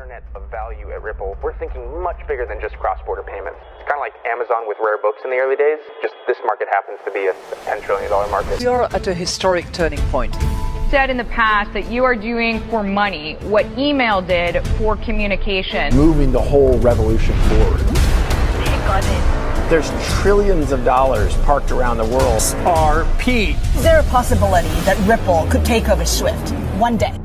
internet of value at Ripple, we're thinking much bigger than just cross-border payments. It's kind of like Amazon with rare books in the early days, just this market happens to be a $10 trillion market. We are at a historic turning point. Said in the past that you are doing for money what email did for communication. Moving the whole revolution forward. Take on it. There's trillions of dollars parked around the world. XRP. Is there a possibility that Ripple could take over Swift one day?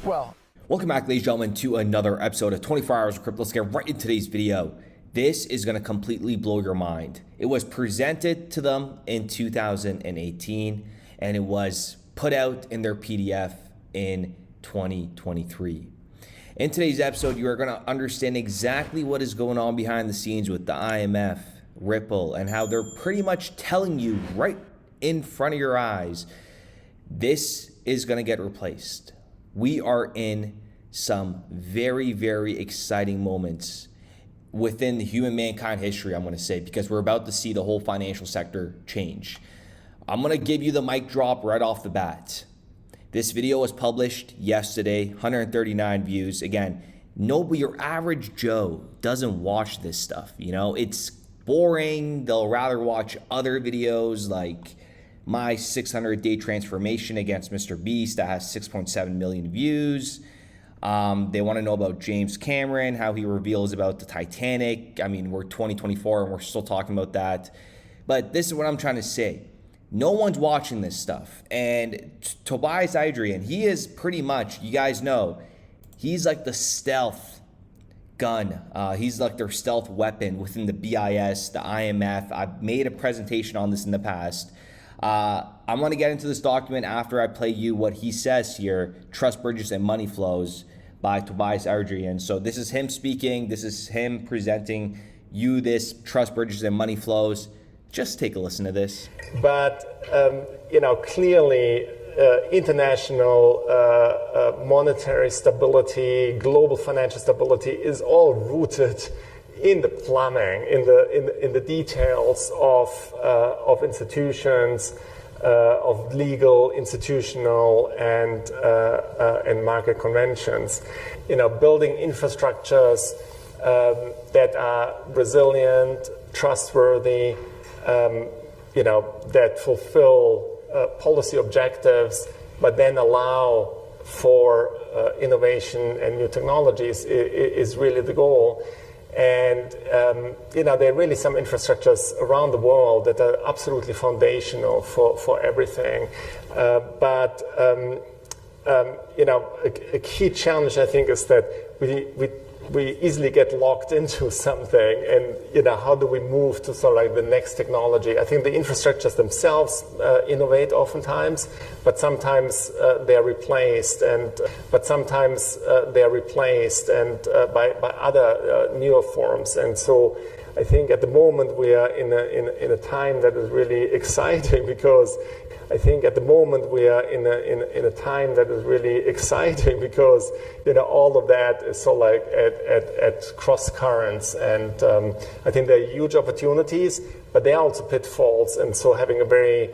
Well, welcome back, ladies and gentlemen, to another episode of 24 Hours of Crypto. Let's get right into today's video. This is going to completely blow your mind. It was presented to them in 2018, and it was put out in their PDF in 2023. In today's episode, you are going to understand exactly what is going on behind the scenes with the IMF, Ripple, and how they're pretty much telling you right in front of your eyes, this is going to get replaced. We are in some very, very exciting moments within the human mankind history, I'm going to say, because we're about to see the whole financial sector change. I'm going to give you the mic drop right off the bat. This video was published yesterday, 139 views. Again, your average Joe doesn't watch this stuff. You know, it's boring. They'll rather watch other videos like my 600-day transformation against Mr. Beast that has 6.7 million views. They want to know about James Cameron, how he reveals about the Titanic. I mean, we're 2024 and we're still talking about that. But this is what I'm trying to say. No one's watching this stuff. And Tobias Adrian, he is pretty much, you guys know, he's like the stealth gun. He's like their stealth weapon within the BIS, the IMF. I've made a presentation on this in the past. I'm going to get into this document after I play you what he says here, Trust Bridges and Money Flows by Tobias Adrian. So this is him speaking. This is him presenting you this Trust Bridges and Money Flows. Just take a listen to this. But, clearly international monetary stability, global financial stability is all rooted in the plumbing, in the details of institutions, of legal, institutional, and market conventions. Building infrastructures that are resilient, trustworthy, that fulfill policy objectives, but then allow for innovation and new technologies is really the goal. And, there are really some infrastructures around the world that are absolutely foundational for everything. But a key challenge, I think, is that we easily get locked into something, and how do we move to sort of like the next technology? I think the infrastructures themselves innovate oftentimes, but sometimes they are replaced, by other newer forms. And so I think at the moment we are in a time that is really exciting because all of that is so like at cross currents, and I think there are huge opportunities, but there are also pitfalls, and so having a very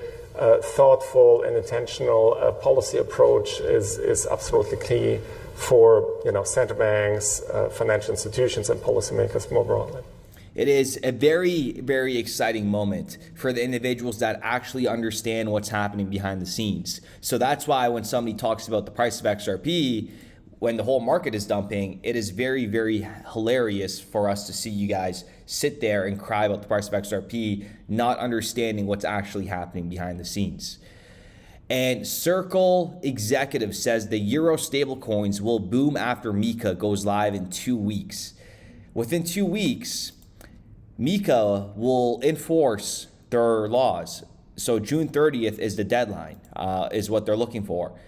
thoughtful and intentional policy approach is absolutely key for central banks, financial institutions, and policymakers more broadly. It is a very, very exciting moment for the individuals that actually understand what's happening behind the scenes. So that's why when somebody talks about the price of XRP, when the whole market is dumping, it is very, very hilarious for us to see you guys sit there and cry about the price of XRP, not understanding what's actually happening behind the scenes. And Circle executive says the Euro stablecoins will boom after Mika goes live in 2 weeks. Within 2 weeks, Mika will enforce their laws. So June 30th is the deadline, is what they're looking for.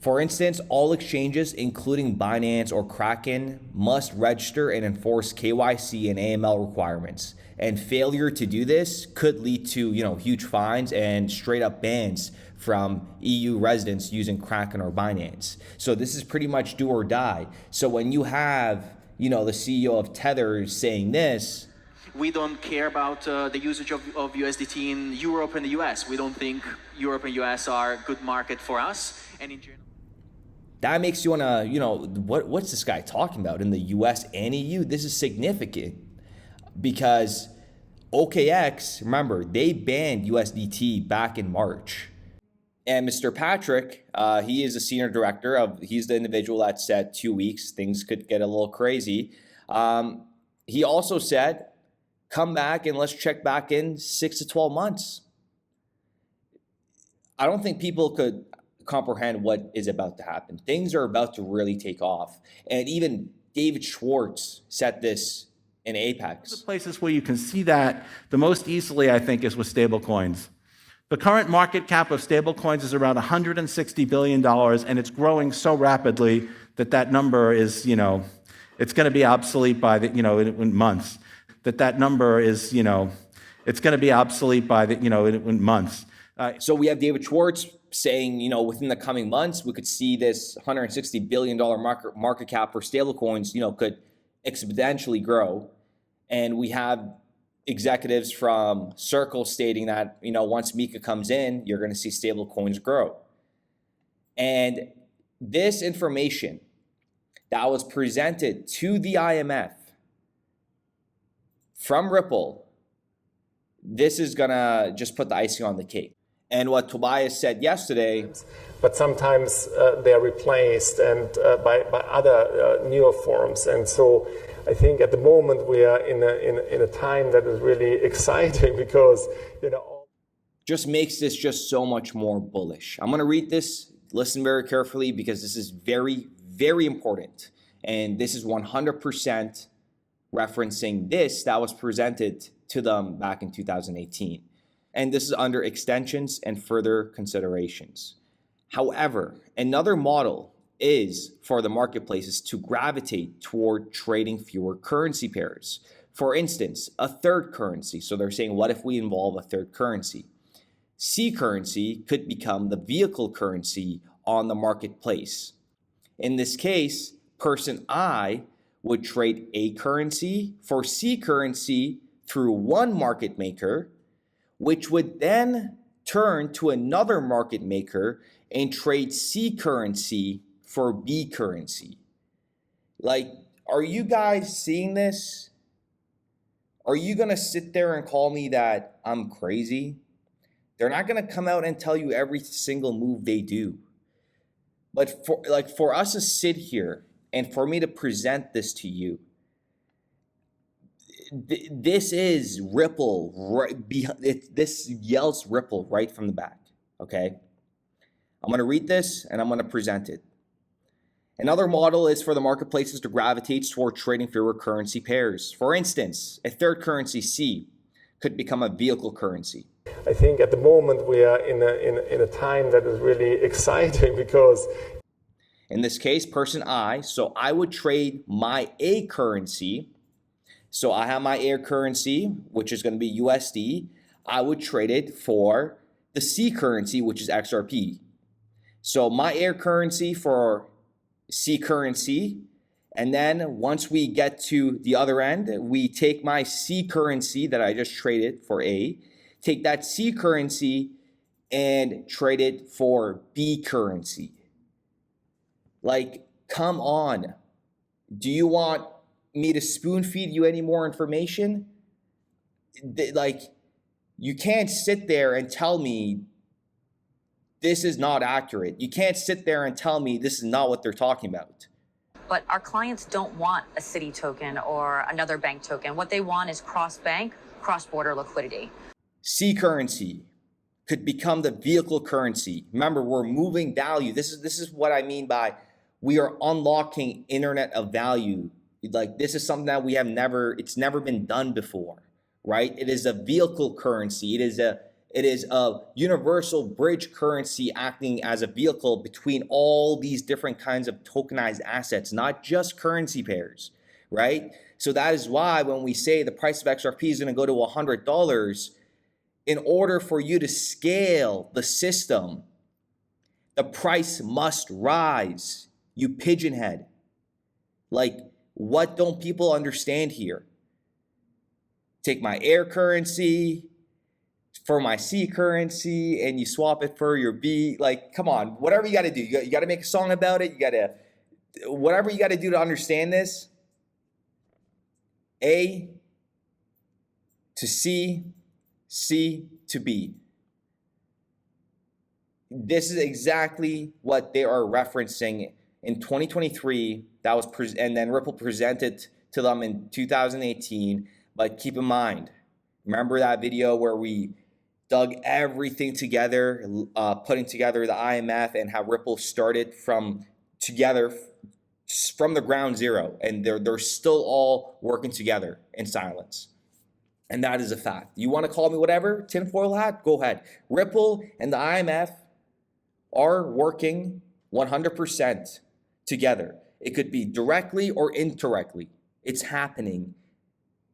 For instance, all exchanges, including Binance or Kraken, must register and enforce KYC and AML requirements. And failure to do this could lead to, huge fines and straight up bans from EU residents using Kraken or Binance. So this is pretty much do or die. So when you have, the CEO of Tether saying this, we don't care about the usage of USDT in Europe and the US. We don't think Europe and US are a good market for us. And in general, That makes you want to, what's this guy talking about in the US and EU? This is significant because OKX, remember, they banned USDT back in March. And Mr. Patrick, he is a senior director he's the individual that said 2 weeks, things could get a little crazy. He also said, come back and let's check back in 6 to 12 months. I don't think people could comprehend what is about to happen. Things are about to really take off. And even David Schwartz said this in Apex. The places where you can see that the most easily, I think, is with stablecoins. The current market cap of stablecoins is around $160 billion, and it's growing so rapidly that number is, it's going to be obsolete by in months. That number is, it's going to be obsolete by in months. So we have David Schwartz saying, within the coming months, we could see this $160 billion market cap for stablecoins, could exponentially grow. And we have executives from Circle stating that, once Mika comes in, you're going to see stablecoins grow. And this information that was presented to the IMF from Ripple, this is going to just put the icing on the cake. And what Tobias said yesterday. But sometimes they're replaced and by other newer forms. And so I think at the moment we are in a time that is really exciting because, just makes this just so much more bullish. I'm going to read this, listen very carefully because this is very, very important. And this is 100% referencing this that was presented to them back in 2018. And this is under extensions and further considerations. However, another model is for the marketplaces to gravitate toward trading fewer currency pairs. For instance, a third currency. So they're saying, what if we involve a third currency? C currency could become the vehicle currency on the marketplace. In this case, person I would trade A currency for C currency through one market maker, which would then turn to another market maker and trade C currency for B currency. Like, are you guys seeing this? Are you going to sit there and call me that I'm crazy? They're not going to come out and tell you every single move they do. But for us to sit here and for me to present this to you, this is Ripple. This yells Ripple right from the back, okay? I'm going to read this and I'm going to present it. Another model is for the marketplaces to gravitate toward trading fewer currency pairs. For instance, a third currency C could become a vehicle currency. I think at the moment we are in a time that is really exciting because in this case, person I, so I would trade my A currency. So I have my A currency, which is going to be USD. I would trade it for the C currency, which is XRP. So my A currency for C currency. And then once we get to the other end, we take my C currency that I just traded for A, take that C currency and trade it for B currency. Like, come on. Do you want me to spoon feed you any more information? Like, you can't sit there and tell me this is not accurate. You can't sit there and tell me this is not what they're talking about. But our clients don't want a city token or another bank token. What they want is cross-bank, cross-border liquidity. C currency could become the vehicle currency. Remember, we're moving value. This is what I mean by we are unlocking internet of value. Like, this is something that it's never been done before, right? It is a vehicle currency. It is a universal bridge currency acting as a vehicle between all these different kinds of tokenized assets, not just currency pairs, right? So that is why when we say the price of XRP is going to go to $100, in order for you to scale the system, the price must rise. You pigeon head. Like, what don't people understand here? Take my air currency, for my C currency and you swap it for your B. Like, come on, whatever you got to do. You got to make a song about it. You got to, whatever you got to do to understand this. A to C, C to B. This is exactly what they are referencing in 2023. That was and then Ripple presented to them in 2018. But keep in mind, remember that video where we dug everything together, putting together the IMF and how Ripple started from the ground zero, and they're still all working together in silence. And that is a fact. You want to call me whatever, tinfoil hat? Go ahead. Ripple and the IMF are working 100% together. It could be directly or indirectly. It's happening.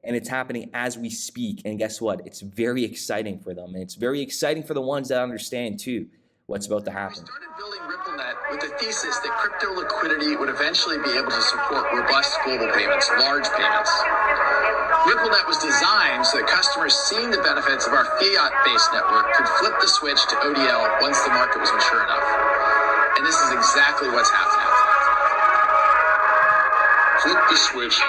And it's happening as we speak. And guess what? It's very exciting for them. And it's very exciting for the ones that understand, too, what's about to happen. We started building RippleNet with the thesis that crypto liquidity would eventually be able to support robust global payments, large payments. RippleNet was designed so that customers seeing the benefits of our fiat-based network could flip the switch to ODL once the market was mature enough. And this is exactly what's happening. Flip the switch.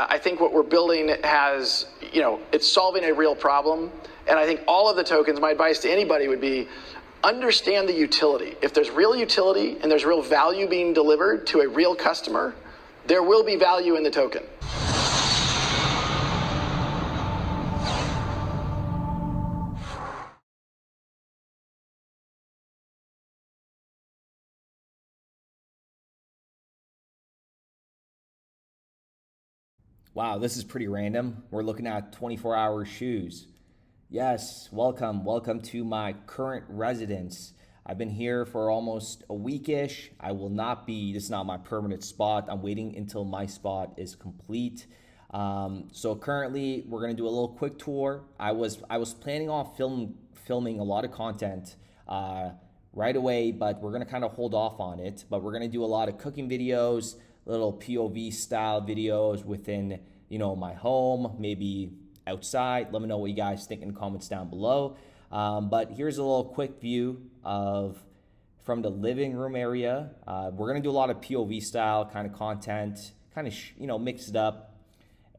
I think what we're building has, it's solving a real problem. And I think all of the tokens, my advice to anybody would be, understand the utility. If there's real utility and there's real value being delivered to a real customer, there will be value in the token. Wow, this is pretty random. We're looking at 24-hour shoes. Yes, welcome to my current residence. I've been here for almost a weekish. This is not my permanent spot. I'm waiting until my spot is complete. So currently we're gonna do a little quick tour. I was planning on filming a lot of content right away, but we're gonna kind of hold off on it. But we're gonna do a lot of cooking videos, little POV style videos within, my home, maybe outside. Let me know what you guys think in the comments down below. But here's a little quick view from the living room area. We're gonna do a lot of POV style kind of content, kind of mix it up.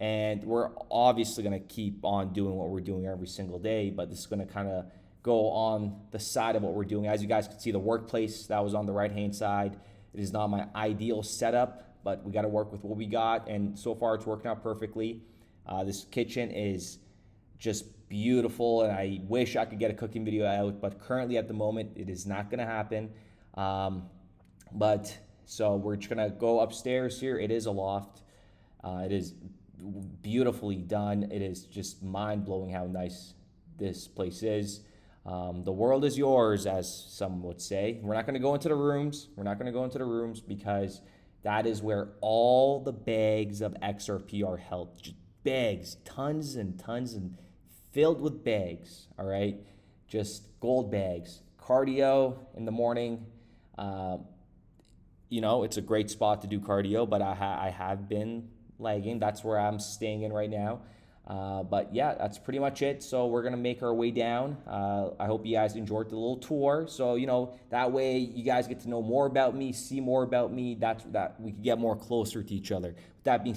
And we're obviously gonna keep on doing what we're doing every single day, but this is gonna kind of go on the side of what we're doing. As you guys can see, the workplace that was on the right-hand side, it is not my ideal setup, but we got to work with what we got, and so far it's working out perfectly. This kitchen is just beautiful, and I wish I could get a cooking video out, but currently at the moment it is not going to happen. So we're just going to go upstairs here. It is a loft. It is beautifully done. It is just mind-blowing how nice this place is. The world is yours, as some would say. We're not going to go into the rooms. Because that is where all the bags of XRP are held. Just bags, tons and tons, and filled with bags, all right? Just gold bags. Cardio in the morning. It's a great spot to do cardio, but I have been lagging. That's where I'm staying in right now. But yeah, that's pretty much it. So we're going to make our way down. I hope you guys enjoyed the little tour. So, that way you guys get to know more about me, see more about me. That we can get more closer to each other. With that being said,